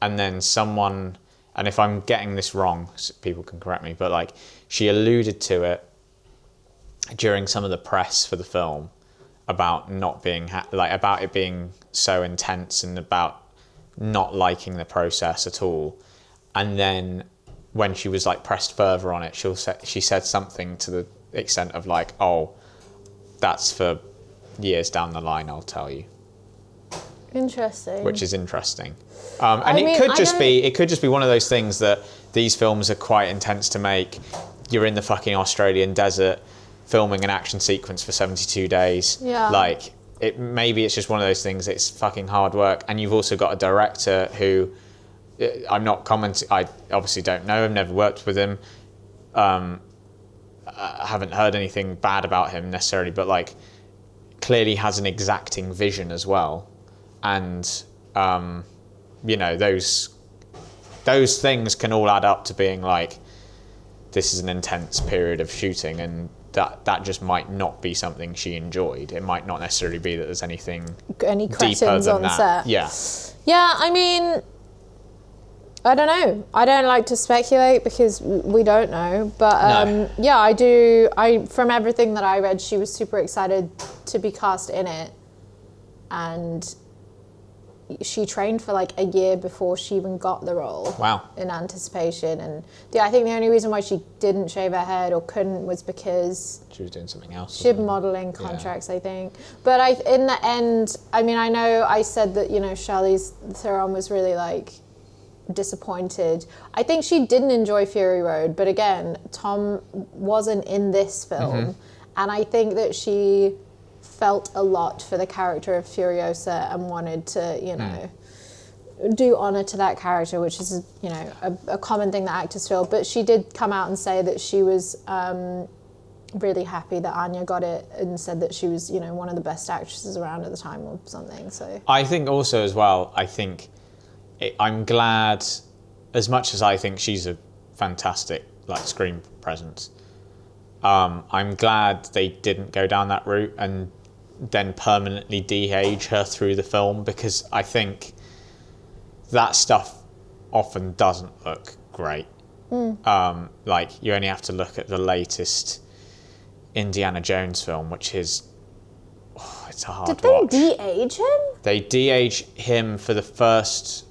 And then someone, and if I'm getting this wrong, people can correct me, but like she alluded to it during some of the press for the film about not being, about it being so intense and about not liking the process at all. And then when she was like pressed further on it, she said something to the extent of like, oh, that's for years down the line, I'll tell you. Interesting. Which is interesting. It could just be one of those things that these films are quite intense to make. You're in the fucking Australian desert filming an action sequence for 72 days. Yeah. Like, maybe it's just one of those things, it's fucking hard work. And you've also got a director who... I'm not commenting, I obviously don't know him, never worked with him. I haven't heard anything bad about him necessarily, but like clearly has an exacting vision as well. And, those things can all add up to being like, this is an intense period of shooting, and that just might not be something she enjoyed. It might not necessarily be that there's anything deeper than that. Set. Yeah. Yeah, I mean... I don't know. I don't like to speculate because we don't know. But yeah, I do. From everything that I read, she was super excited to be cast in it. And she trained for like a year before she even got the role. Wow. In anticipation. And I think the only reason why she didn't shave her head or couldn't was because... she was doing something else. She had modelling contracts, I think. But in the end, I mean, I know I said that, Charlize Theron was really like... disappointed. I think she didn't enjoy Fury Road, but again, Tom wasn't in this film, and I think that she felt a lot for the character of Furiosa and wanted to, do honor to that character, which is, a common thing that actors feel. But she did come out and say that she was really happy that Anya got it and said that she was, one of the best actresses around at the time or something. So I think also as well, I'm glad, as much as I think she's a fantastic screen presence, I'm glad they didn't go down that route and then permanently de-age her through the film, because I think that stuff often doesn't look great. You only have to look at the latest Indiana Jones film, which is it's a hard watch. Did they de-age him? They de-age him for the first,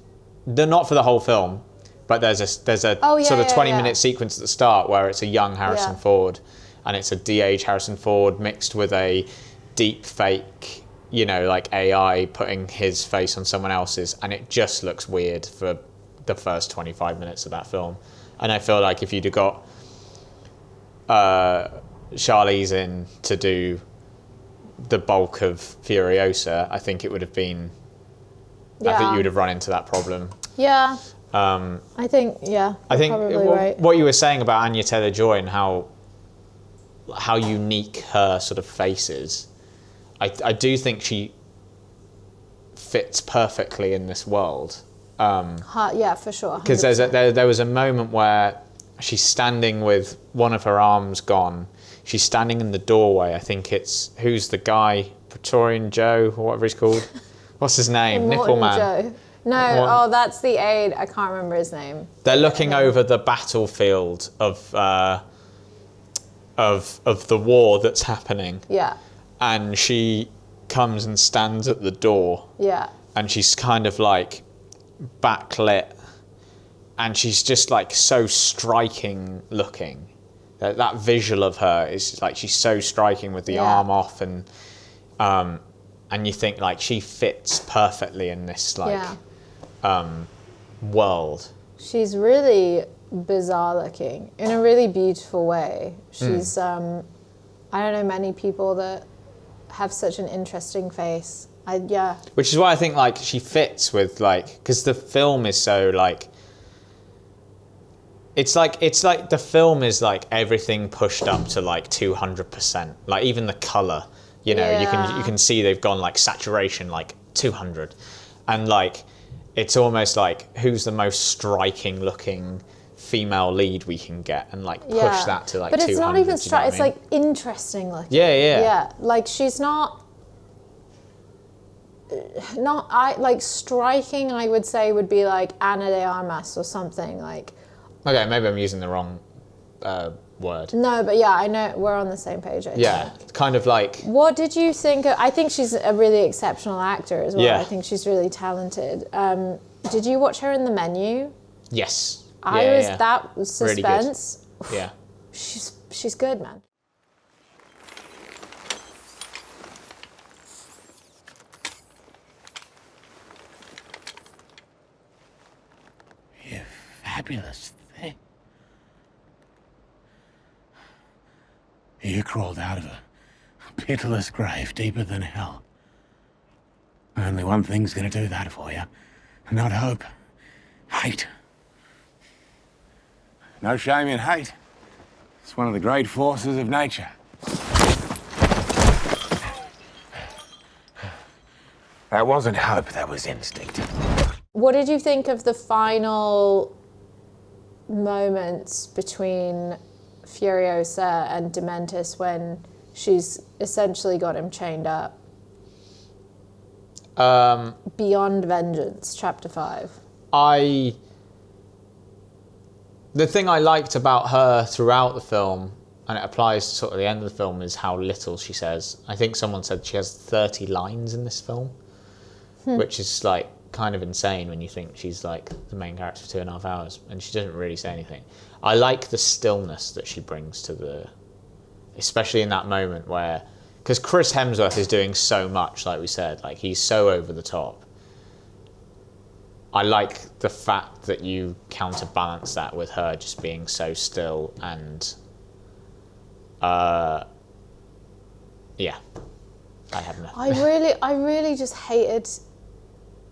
not for the whole film, but there's a sort of 20-minute sequence at the start where it's a young Harrison Ford, and it's a de-age Harrison Ford mixed with a deep fake, AI putting his face on someone else's, and it just looks weird for the first 25 minutes of that film. And I feel like if you'd have got Charlize in to do the bulk of Furiosa, I think it would have been. I think you would have run into that problem. Yeah. I think probably right. What you were saying about Anya Taylor-Joy and how unique her sort of face is, I do think she fits perfectly in this world. Yeah, for sure. Because there was a moment where she's standing with one of her arms gone. She's standing in the doorway. I think it's, who's the guy? Praetorian Joe, or whatever he's called. What's his name? Nipple Man. Joe. No, that's the aide. I can't remember his name. They're looking over the battlefield of the war that's happening. Yeah. And she comes and stands at the door. Yeah. And she's kind of backlit, and she's just so striking looking. That visual of her is she's so striking with the arm off, and you think she fits perfectly in this world. She's really bizarre looking in a really beautiful way. She's I don't know many people that have such an interesting face. Which is why I think she fits with because the film is so it's the film is everything pushed up to 200%. Even the color, you can see they've gone saturation 200, and it's almost who's the most striking looking female lead we can get, and push that to 200. But it's not even striking. It's interesting looking. Yeah. She's not striking. I would say would be Ana de Armas or something Okay, maybe I'm using the wrong word. No, but yeah, I know we're on the same page. I think. Kind of What did you think of? I think she's a really exceptional actor as well. Yeah. I think she's really talented. Did you watch her in The Menu? Yes. That was suspense. Really good. Yeah. She's good, man. You fabulous thing. You crawled out of a pitiless grave deeper than hell. Only one thing's gonna do that for you. Not hope. Hate. No shame in hate. It's one of the great forces of nature. That wasn't hope, that was instinct. What did you think of the final moments between Furiosa and Dementis when she's essentially got him chained up? Beyond Vengeance, Chapter 5. The thing I liked about her throughout the film, and it applies to sort of the end of the film, is how little she says. I think someone said she has 30 lines in this film, which is kind of insane when you think she's the main character for 2.5 hours, and she doesn't really say anything. I like the stillness that she brings to especially in that moment where, because Chris Hemsworth is doing so much, like we said, he's so over the top. I like the fact that you counterbalance that with her just being so still and, yeah, I have nothing. I really just hated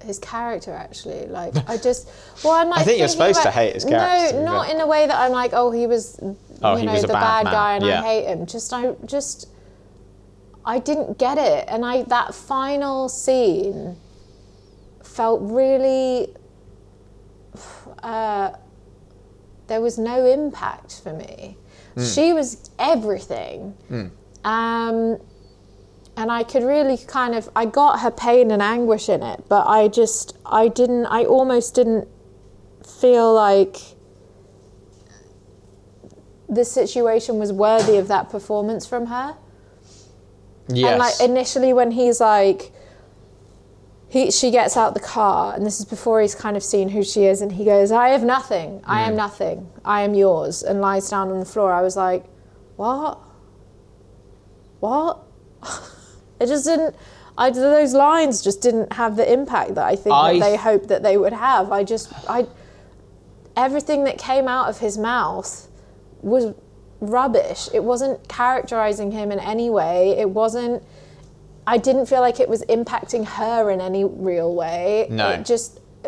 his character actually. Like I just, well, I'm like I think you're thinking supposed to hate his character, to be No, not fair. in a way that I'm like, oh, he was, he you know, was a the bad bad man. guy and Yeah. I hate him. I didn't get it, and that final scene felt really. There was no impact for me. She was everything. And I could really I got her pain and anguish in it, but I almost didn't feel like the situation was worthy of that performance from her. Yes. And like initially when he's like, she gets out the car, and this is before he's kind of seen who she is, and he goes, I have nothing, I am nothing, I am yours, and lies down on the floor. I was like, what? It just didn't, those lines just didn't have the impact that I think that they hoped that they would have. Everything that came out of his mouth was rubbish. It wasn't characterizing him in any way. I didn't feel like it was impacting her in any real way. No.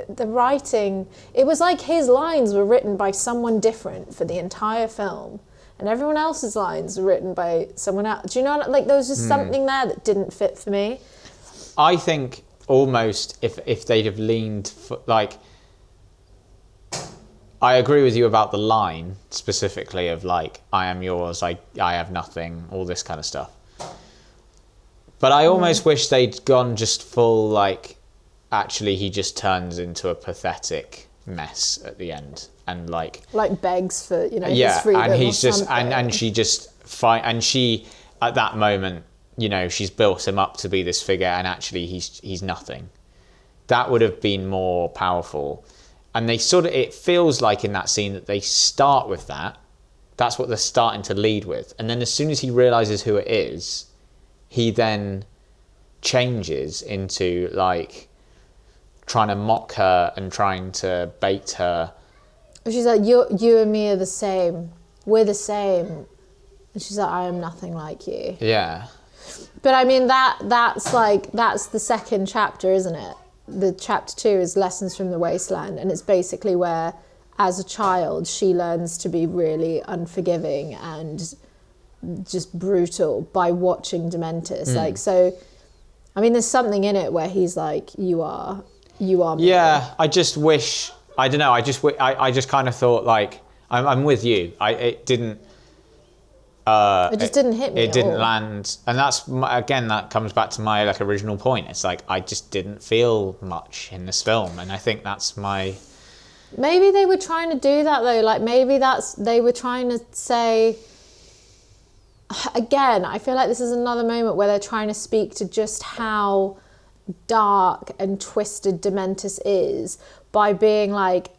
The writing, it was like his lines were written by someone different for the entire film, and everyone else's lines were written by someone else. Do you know what, like there was just something there that didn't fit for me. I think almost if they'd have leaned like, I agree with you about the line specifically of like, I am yours, I have nothing, all this kind of stuff. But I almost wish they'd gone just full like, actually he just turns into a pathetic mess at the end and like begs for, you know, his freedom. And he's or just something. and she just fight, and she at that moment, you know, she's built him up to be this figure, and actually he's nothing. That would have been more powerful. And they it feels like in that scene that they start with that. That's what they're starting to lead with. And then as soon as he realizes who it is, he then changes into like trying to mock her and trying to bait her. She's like, you and me are the same. We're the same. And she's like, I am nothing like you. Yeah. But I mean, that's the second chapter, isn't it? The chapter 2 is Lessons from the Wasteland, and it's basically where, as a child, she learns to be really unforgiving and just brutal by watching Dementis. Like, so, I mean, there's something in it where he's like, you are me. Yeah, I just wish, I don't know, I just kind of thought like, I'm with you. It didn't hit me. It didn't land, and that's again that comes back to my like original point. It's like I just didn't feel much in this film, and I think that's my. Maybe they were trying to do that though. Like maybe they were trying to say. Again, I feel like this is another moment where they're trying to speak to just how dark and twisted Dementis is by being like,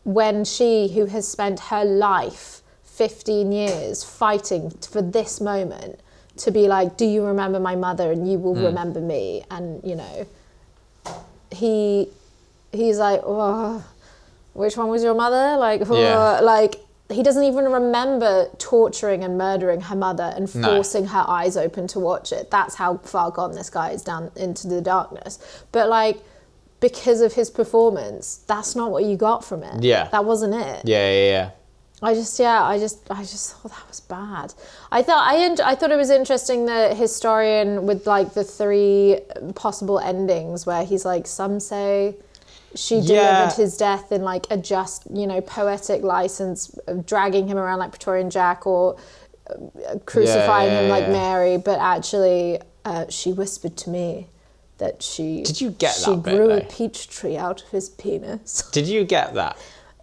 when she, who has spent her life 15 years fighting for this moment to be like, do you remember my mother, and you will remember me, and you know, he's like, oh, which one was your mother, like, oh, like he doesn't even remember torturing and murdering her mother and forcing her eyes open to watch it. That's how far gone this guy is down into the darkness. But like, because of his performance, that's not what you got from it. Yeah, that wasn't it. Yeah. I just thought that was bad. I thought it was interesting, the historian with like the 3 possible endings where he's like, some say she delivered his death in like a just, you know, poetic license of dragging him around like Praetorian Jack, or crucifying him like Mary, but actually she whispered to me that she grew a peach tree out of his penis. Did you get that?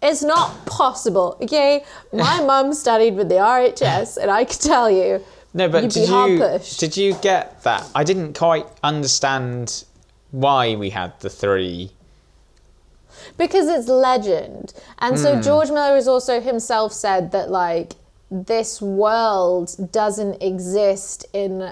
It's not possible, okay? My mum studied with the RHS, and I can tell you, no, but you'd be hard pushed. Did you get that? I didn't quite understand why we had the 3. Because it's legend. And so George Miller has also himself said that, like, this world doesn't exist in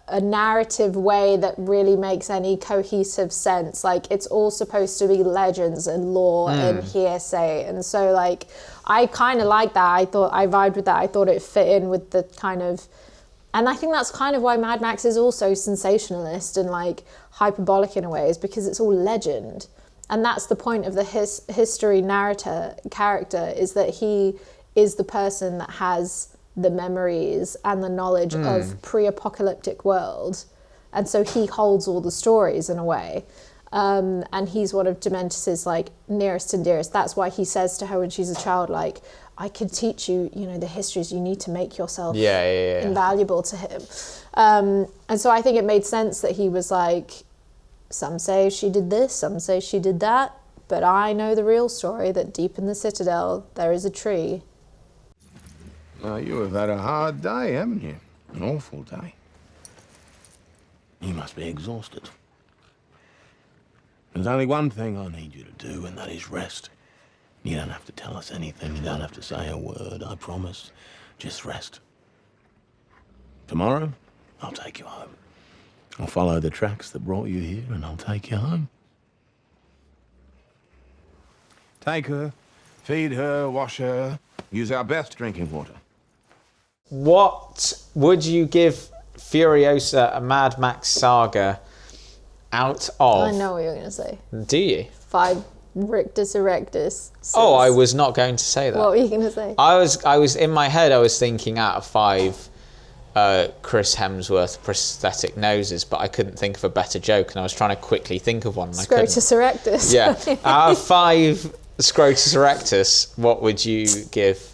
a narrative way that really makes any cohesive sense. Like, it's all supposed to be legends and lore and hearsay. And so, like, I kind of like that. I vibed with that. I thought it fit in with the kind of And I think that's kind of why Mad Max is also sensationalist and like hyperbolic in a way, is because it's all legend. And that's the point of the history narrator character, is that he is the person that has the memories and the knowledge of pre-apocalyptic world. And so he holds all the stories in a way. And he's one of Dementus's like nearest and dearest. That's why he says to her when she's a child, like, I can teach you, the histories. You need to make yourself invaluable to him. And so I think it made sense that he was like, some say she did this, some say she did that, but I know the real story, that deep in the citadel there is a tree. Now, you have had a hard day, haven't you? An awful day. You must be exhausted. There's only one thing I need you to do, and that is rest. You don't have to tell us anything. You don't have to say a word, I promise. Just rest. Tomorrow, I'll take you home. I'll follow the tracks that brought you here, and I'll take you home. Take her, feed her, wash her, use our best drinking water. What would you give Furiosa, a Mad Max Saga, out of? I know what you're going to say. Do you? 5 Rictus Erectus. Oh, I was not going to say that. What were you going to say? I was in my head, I was thinking out of 5 Chris Hemsworth prosthetic noses, but I couldn't think of a better joke, and I was trying to quickly think of one. And Scrotus Erectus. Yeah. Out of 5 Scrotus Erectus, what would you give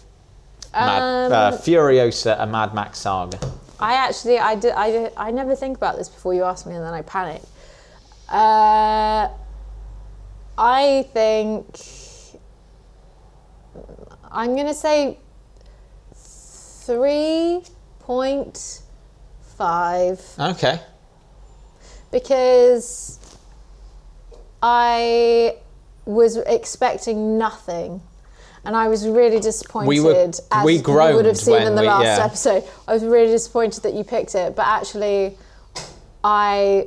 Furiosa, a Mad Max Saga? I never think about this before you ask me, and then I panic. I think I'm going to say 3.5. Okay. Because I was expecting nothing. And I was really disappointed, we as you would have seen in the last episode. I was really disappointed that you picked it, but actually, I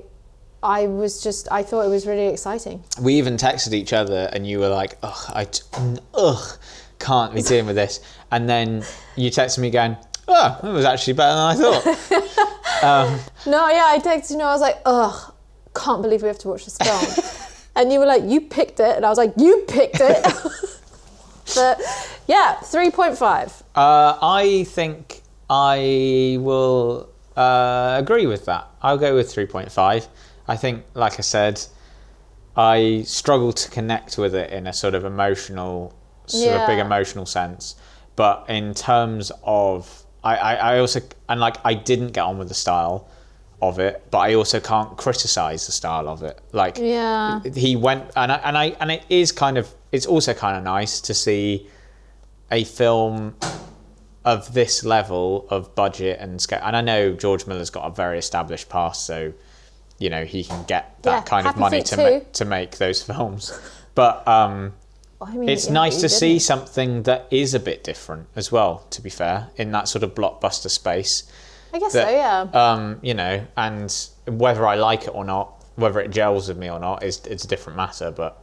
thought it was really exciting. We even texted each other, and you were like, can't be dealing with this. And then you texted me going, it was actually better than I thought. I texted you, I was like, can't believe we have to watch this film. And you were like, you picked it, and I was like, you picked it. But yeah, 3.5. I think I will agree with that. I'll go with 3.5. I think, like I said, I struggle to connect with it in a sort of emotional, big emotional sense. But in terms of, I also, and like, I didn't get on with the style of it, but I also can't criticize the style of it. Like, he went, and it is kind of, it's also kind of nice to see a film of this level of budget and scale. And I know George Miller's got a very established past, so he can get that kind of money to make those films. But it's nice to see something that is a bit different as well, to be fair, in that sort of blockbuster space. I guess so, yeah. And whether I like it or not, whether it gels with me or not, it's a different matter. But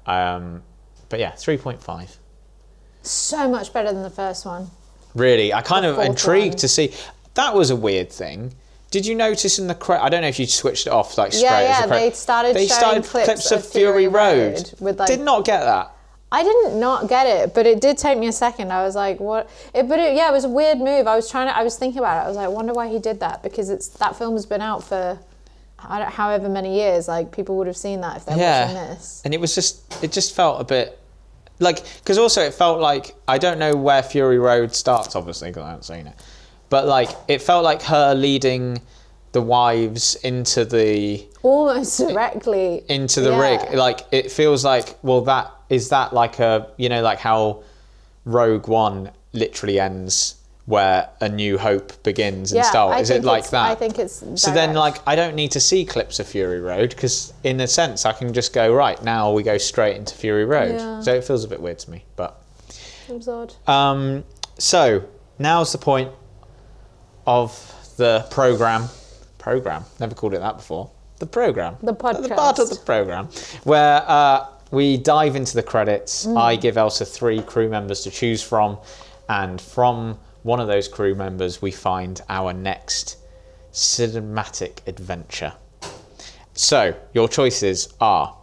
yeah, 3.5. So much better than the first one. Really, I kind of intrigued to see. That was a weird thing. Did you notice in the I don't know if you switched it off like straight as a they started showing clips of Fury Road. Did not get that. I did not get it, but it did take me a second. I was like, what? It was a weird move. I was thinking about it. I was like, I wonder why he did that, because that film has been out for however many years. Like, people would have seen that if they're watching this. And it just felt a bit like, because also it felt like, I don't know where Fury Road starts, obviously, because I haven't seen it. But like, it felt like her leading the wives into the... Almost directly. Into the rig. Like, it feels like, well, is that like a, like how Rogue One literally ends where A New Hope begins in Star Wars? Is it like that? I think it's direct. So then, like, I don't need to see clips of Fury Road, because in a sense I can just go, right, now we go straight into Fury Road. Yeah. So it feels a bit weird to me, but... It was odd. So, now's the point of the programme, never called it that before, the programme. The podcast. The part of the programme, where we dive into the credits. I give Elsa 3 crew members to choose from, and from one of those crew members, we find our next cinematic adventure. So, your choices are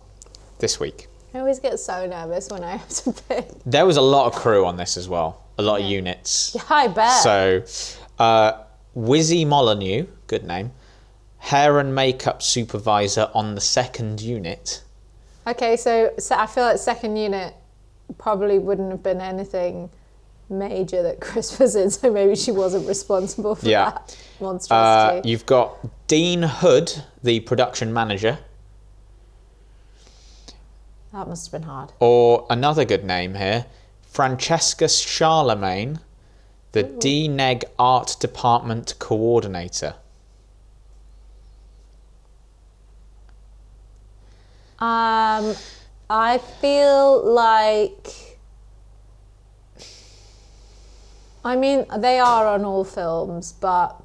this week. I always get so nervous when I have to pick. There was a lot of crew on this as well, a lot of units. Yeah, I bet. So, Wizzy Molyneux, good name, hair and makeup supervisor on the 2nd unit. Okay, so I feel like 2nd unit probably wouldn't have been anything major that Chris was in, so maybe she wasn't responsible for that monstrosity. You've got Dean Hood, the production manager. That must have been hard. Or another good name here, Francesca Charlemagne, the DNEG Art Department Coordinator. I feel like... I mean, they are on all films, but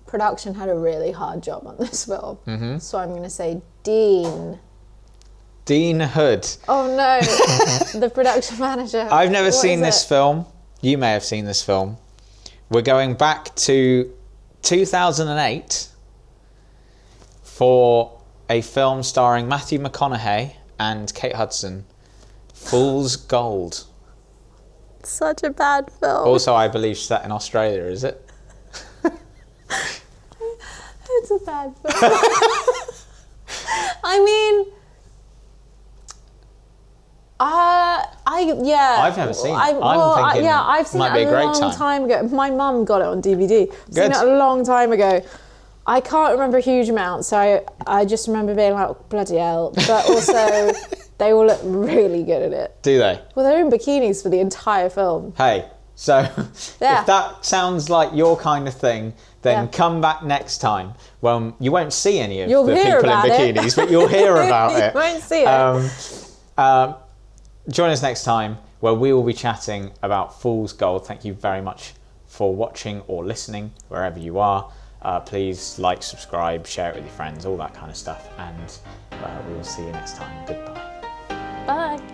production had a really hard job on this film. Mm-hmm. So I'm going to say Dean. Dean Hood. Oh no, the production manager. I've never seen this film. You may have seen this film. We're going back to 2008 for a film starring Matthew McConaughey and Kate Hudson, Fool's Gold. Such a bad film. Also, I believe set in Australia, is it? It's a bad film. I mean, I've never seen it. I'm thinking I've seen it a long time ago. My mum got it on DVD. I've seen it a long time ago. I can't remember a huge amount, so I just remember being like, bloody hell. But also, they all look really good at it. Do they? Well, they're in bikinis for the entire film. Hey, so if that sounds like your kind of thing, then come back next time. Well, you won't see any of the people in bikinis, but you'll hear about it. You won't see it. Join us next time where we will be chatting about Fool's Gold. Thank you very much for watching or listening wherever you are. Please like, subscribe, share it with your friends, all that kind of stuff. And we will see you next time. Goodbye. Bye.